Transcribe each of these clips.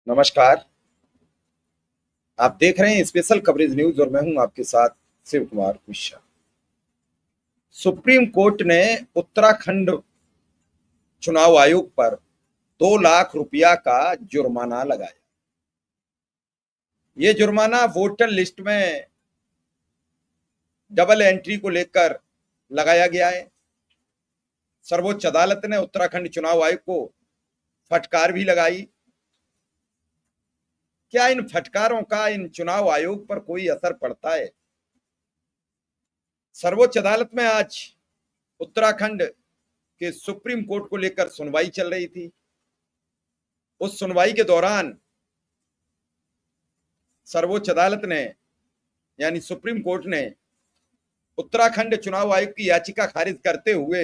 नमस्कार। आप देख रहे हैं स्पेशल कवरेज न्यूज और मैं हूं आपके साथ शिव कुमार मिश्रा। सुप्रीम कोर्ट ने उत्तराखंड चुनाव आयोग पर 2 लाख रुपया का जुर्माना लगाया। ये जुर्माना वोटर लिस्ट में डबल एंट्री को लेकर लगाया गया है। सर्वोच्च अदालत ने उत्तराखंड चुनाव आयोग को फटकार भी लगाई। क्या इन फटकारों का इन चुनाव आयोग पर कोई असर पड़ता है? सर्वोच्च अदालत में आज उत्तराखंड के सुप्रीम कोर्ट को लेकर सुनवाई चल रही थी। उस सुनवाई के दौरान सर्वोच्च अदालत ने यानी सुप्रीम कोर्ट ने उत्तराखंड चुनाव आयोग की याचिका खारिज करते हुए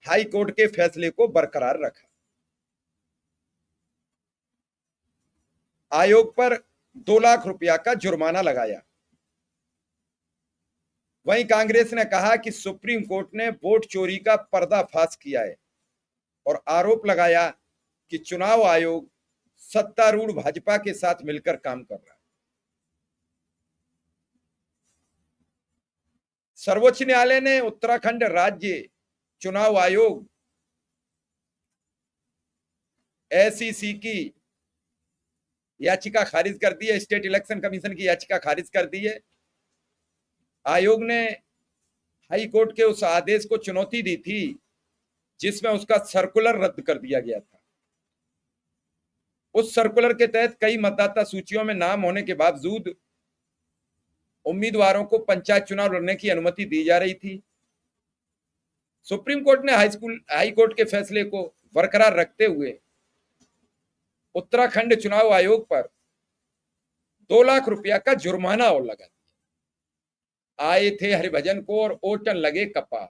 हाई कोर्ट के फैसले को बरकरार रखा। आयोग पर 2 लाख रुपया का जुर्माना लगाया। वहीं कांग्रेस ने कहा कि सुप्रीम कोर्ट ने वोट चोरी का पर्दाफाश किया है और आरोप लगाया कि चुनाव आयोग सत्तारूढ़ भाजपा के साथ मिलकर काम कर रहा है। सर्वोच्च न्यायालय ने उत्तराखंड राज्य चुनाव आयोग एसईसी की याचिका खारिज कर दी है। स्टेट इलेक्शन कमीशन की याचिका खारिज कर दी है। आयोग ने हाई कोर्ट के उस आदेश को चुनौती दी थी जिसमें उसका सर्कुलर रद्द कर दिया गया था। उस सर्कुलर के तहत कई मतदाता सूचियों में नाम होने के बावजूद उम्मीदवारों को पंचायत चुनाव लड़ने की अनुमति दी जा रही थी। सुप्रीम कोर्ट ने हाई कोर्ट के फैसले को बरकरार रखते हुए उत्तराखंड चुनाव आयोग पर 2 लाख रुपया का जुर्माना और लगा दिया। आए थे हरिभजन को और ओटन लगे कपास।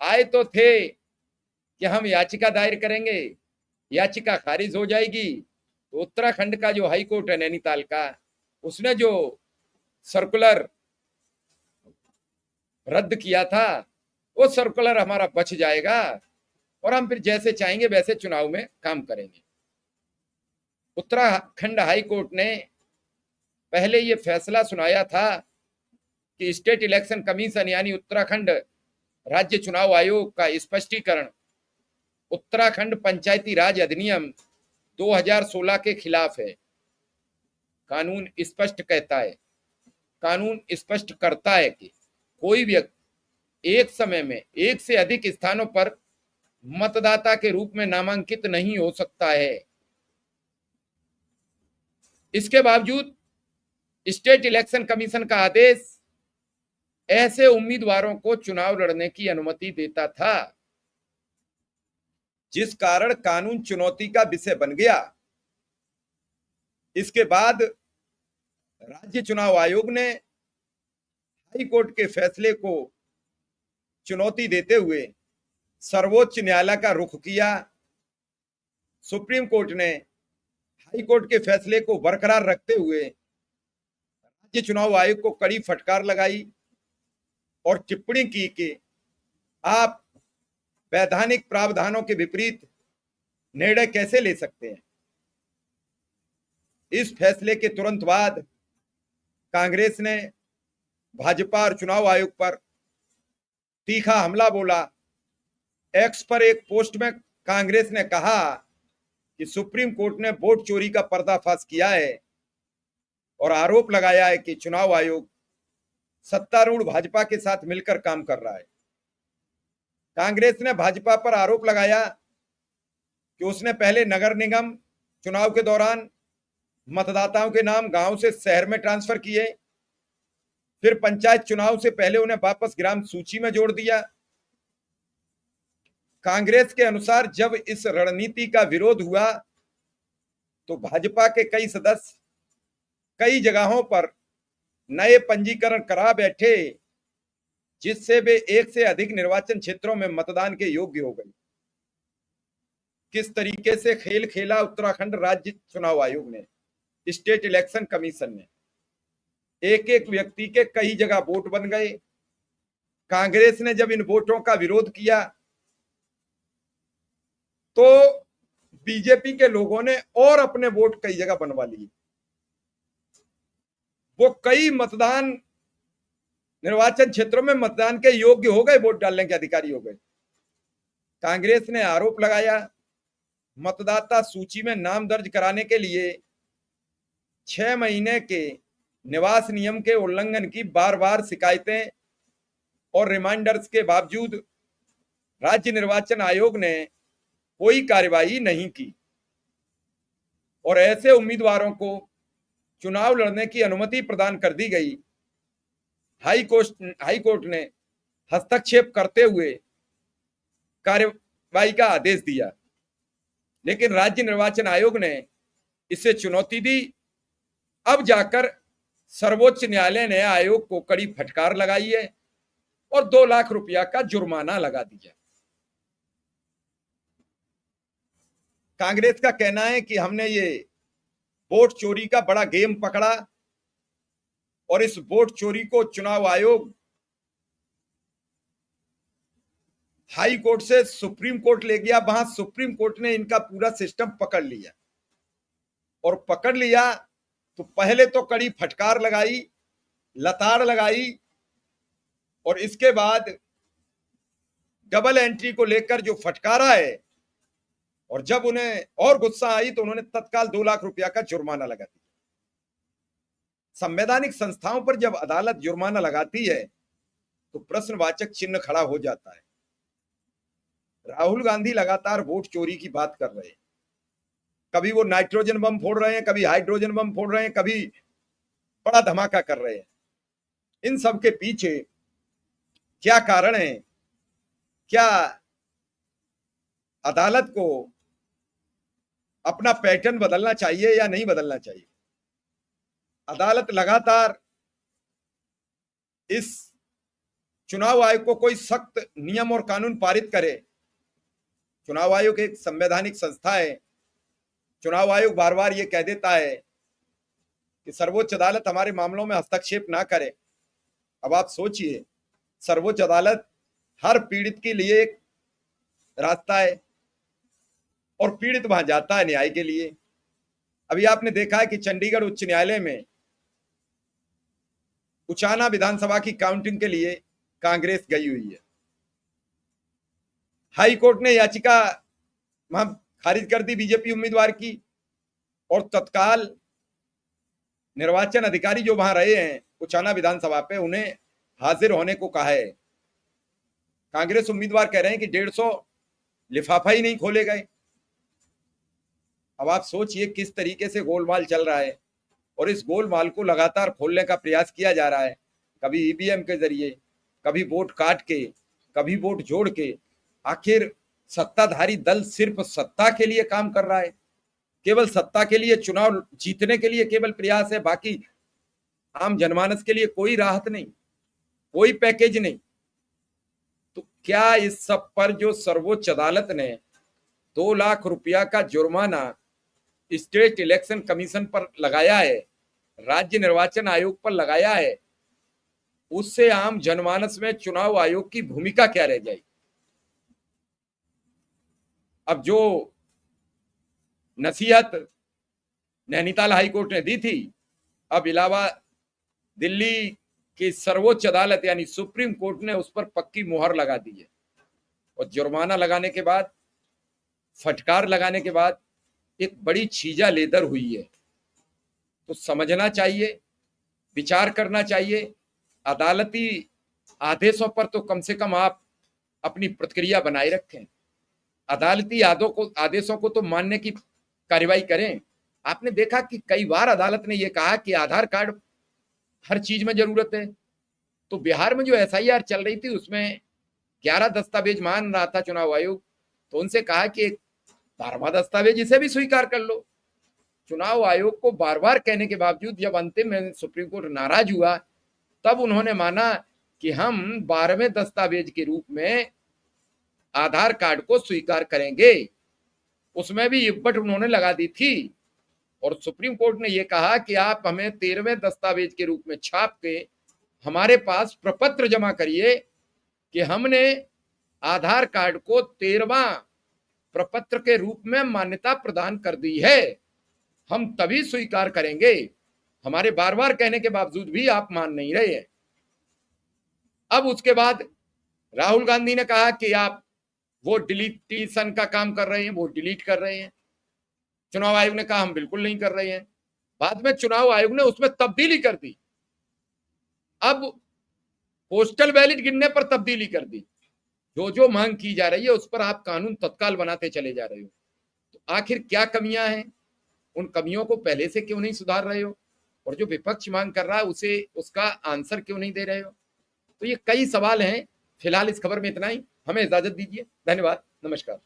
आए तो थे कि हम याचिका दायर करेंगे, याचिका खारिज हो जाएगी। तो उत्तराखंड का जो हाई कोर्ट है नैनीताल का, उसने जो सर्कुलर रद्द किया था वो सर्कुलर हमारा बच जाएगा और हम फिर जैसे चाहेंगे वैसे चुनाव में काम करेंगे। उत्तराखंड हाई कोर्ट ने पहले ये फैसला सुनाया था कि स्टेट इलेक्शन कमीशन यानी उत्तराखंड राज्य चुनाव आयोग का स्पष्टीकरण उत्तराखंड पंचायती राज अधिनियम 2016 के खिलाफ है। कानून स्पष्ट कहता है, कानून स्पष्ट करता है कि कोई व्यक्ति एक समय में एक से अधिक स्थानों पर मतदाता के रूप में नामांकित नहीं हो सकता है। इसके बावजूद स्टेट इलेक्शन कमीशन का आदेश ऐसे उम्मीदवारों को चुनाव लड़ने की अनुमति देता था, जिस कारण कानून चुनौती का विषय बन गया। इसके बाद राज्य चुनाव आयोग ने हाई कोर्ट के फैसले को चुनौती देते हुए सर्वोच्च न्यायालय का रुख किया। सुप्रीम कोर्ट ने हाई कोर्ट के फैसले को बरकरार रखते हुए राज्य चुनाव आयोग को कड़ी फटकार लगाई और टिप्पणी की कि आप वैधानिक प्रावधानों के विपरीत निर्णय कैसे ले सकते हैं। इस फैसले के तुरंत बाद कांग्रेस ने भाजपा और चुनाव आयोग पर तीखा हमला बोला। एक्स पर एक पोस्ट में कांग्रेस ने कहा कि सुप्रीम कोर्ट ने वोट चोरी का पर्दाफाश किया है और आरोप लगाया है कि चुनाव आयोग सत्तारूढ़ भाजपा के साथ मिलकर काम कर रहा है। कांग्रेस ने भाजपा पर आरोप लगाया कि उसने पहले नगर निगम चुनाव के दौरान मतदाताओं के नाम गांव से शहर में ट्रांसफर किए, फिर पंचायत चुनाव से पहले उन्हें वापस ग्राम सूची में जोड़ दिया। कांग्रेस के अनुसार जब इस रणनीति का विरोध हुआ तो भाजपा के कई सदस्य कई जगहों पर नए पंजीकरण करा बैठे, जिससे वे एक से अधिक निर्वाचन क्षेत्रों में मतदान के योग्य हो गए। किस तरीके से खेल खेला उत्तराखंड राज्य चुनाव आयोग ने, स्टेट इलेक्शन कमीशन ने। एक एक व्यक्ति के कई जगह वोट बन गए। कांग्रेस ने जब इन वोटों का विरोध किया तो बीजेपी के लोगों ने और अपने वोट कई जगह बनवा लिए। वो कई मतदान निर्वाचन क्षेत्रों में मतदान के योग्य हो गए, वोट डालने के अधिकारी हो गए। कांग्रेस ने आरोप लगाया मतदाता सूची में नाम दर्ज कराने के लिए 6 महीने के निवास नियम के उल्लंघन की बार बार शिकायतें और रिमाइंडर्स के बावजूद राज्य निर्वाचन आयोग ने कोई कार्यवाही नहीं की और ऐसे उम्मीदवारों को चुनाव लड़ने की अनुमति प्रदान कर दी गई। हाई कोर्ट ने हस्तक्षेप करते हुए कार्यवाही का आदेश दिया, लेकिन राज्य निर्वाचन आयोग ने इसे चुनौती दी। अब जाकर सर्वोच्च न्यायालय ने आयोग को कड़ी फटकार लगाई है और 2 लाख रुपया का जुर्माना लगा दिया। कांग्रेस का कहना है कि हमने ये वोट चोरी का बड़ा गेम पकड़ा और इस वोट चोरी को चुनाव आयोग हाई कोर्ट से सुप्रीम कोर्ट ले गया। वहां सुप्रीम कोर्ट ने इनका पूरा सिस्टम पकड़ लिया और पकड़ लिया तो पहले तो कड़ी फटकार लगाई, लताड़ लगाई और इसके बाद डबल एंट्री को लेकर जो फटकारा है और जब उन्हें और गुस्सा आई तो उन्होंने तत्काल 2 लाख रुपया का जुर्माना लगा दिया। संवैधानिक संस्थाओं पर जब अदालत जुर्माना लगाती है तो प्रश्नवाचक चिन्ह खड़ा हो जाता है। राहुल गांधी लगातार वोट चोरी की बात कर रहे हैं। कभी वो नाइट्रोजन बम फोड़ रहे हैं, कभी हाइड्रोजन बम फोड़ रहे हैं, कभी बड़ा धमाका कर रहे हैं। इन सब के पीछे क्या कारण है? क्या अदालत को अपना पैटर्न बदलना चाहिए या नहीं बदलना चाहिए? अदालत लगातार इस चुनाव आयोग को कोई सख्त नियम और कानून पारित करे। चुनाव आयोग एक संवैधानिक संस्था है। चुनाव आयोग बार बार ये कह देता है कि सर्वोच्च अदालत हमारे मामलों में हस्तक्षेप ना करे। अब आप सोचिए, सर्वोच्च अदालत हर पीड़ित के लिए एक रास्ता है और पीड़ित वहां जाता है न्याय के लिए। अभी आपने देखा है कि चंडीगढ़ उच्च न्यायालय में उचाना विधानसभा की काउंटिंग के लिए कांग्रेस गई हुई है। हाई कोर्ट ने याचिका वहां खारिज कर दी बीजेपी उम्मीदवार की और तत्काल निर्वाचन अधिकारी जो वहां रहे हैं उचाना विधानसभा पे, उन्हें हाजिर होने को कहा है। कांग्रेस उम्मीदवार कह रहे हैं कि 150 लिफाफा ही नहीं खोले गए। अब आप सोचिए किस तरीके से गोलमाल चल रहा है और इस गोलमाल को लगातार खोलने का प्रयास किया जा रहा है। कभी ईवीएम के जरिए, कभी वोट काट के, कभी वोट जोड़ के। आखिर सत्ताधारी दल सिर्फ सत्ता के लिए काम कर रहा है, केवल सत्ता के लिए, चुनाव जीतने के लिए केवल प्रयास है। बाकी आम जनमानस के लिए कोई राहत नहीं, कोई पैकेज नहीं। तो क्या इस सब पर जो सर्वोच्च अदालत ने 2 लाख रुपया का जुर्माना स्टेट इलेक्शन कमीशन पर लगाया है, राज्य निर्वाचन आयोग पर लगाया है, उससे आम जनमानस में चुनाव आयोग की भूमिका क्या रह जाएगी? अब जो नसीहत नैनीताल हाईकोर्ट ने दी थी, अब इलाहाबाद दिल्ली की सर्वोच्च अदालत यानी सुप्रीम कोर्ट ने उस पर पक्की मुहर लगा दी है और जुर्माना लगाने के बाद, फटकार लगाने के बाद एक बड़ी छीजा लेदर हुई है। तो समझना चाहिए, विचार करना चाहिए। अदालती आदेशों पर तो कम से कम आप अपनी प्रतिक्रिया बनाए रखें। अदालती आदेशों को तो मानने की कार्रवाई करें। आपने देखा कि कई बार अदालत ने यह कहा कि आधार कार्ड हर चीज में जरूरत है। तो बिहार में जो एसआईआर चल रही थी उसमें 11 दस्तावेज मान रहा था चुनाव आयोग, तो उनसे कहा कि एक 12वां दस्तावेज इसे भी स्वीकार कर लो। चुनाव आयोग को बार बार कहने के बावजूद जब अंतिम में सुप्रीम कोर्ट नाराज हुआ, तब उन्होंने माना कि हम 12वें दस्तावेज के रूप में आधार कार्ड को स्वीकार करेंगे। उसमें भी इब्बट उन्होंने लगा दी थी और सुप्रीम कोर्ट ने यह कहा कि आप हमें 13वें दस्तावेज के रूप में छाप के हमारे पास प्रपत्र जमा करिए कि हमने आधार कार्ड को 13वां प्रपत्र के रूप में मान्यता प्रदान कर दी है, हम तभी स्वीकार करेंगे। हमारे बार बार कहने के बावजूद भी आप मान नहीं रहे हैं। अब उसके बाद राहुल गांधी ने कहा कि आप वो डिलीटिशन का काम कर रहे हैं, वो डिलीट कर रहे हैं। चुनाव आयोग ने कहा हम बिल्कुल नहीं कर रहे हैं। बाद में चुनाव आयोग ने उसमें तब्दीली कर दी। अब पोस्टल बैलेट गिनने पर तब्दीली कर दी। जो जो मांग की जा रही है उस पर आप कानून तत्काल बनाते चले जा रहे हो। तो आखिर क्या कमियां हैं? उन कमियों को पहले से क्यों नहीं सुधार रहे हो? और जो विपक्ष मांग कर रहा है उसे उसका आंसर क्यों नहीं दे रहे हो? तो ये कई सवाल हैं। फिलहाल इस खबर में इतना ही। हमें इजाजत दीजिए। धन्यवाद। नमस्कार।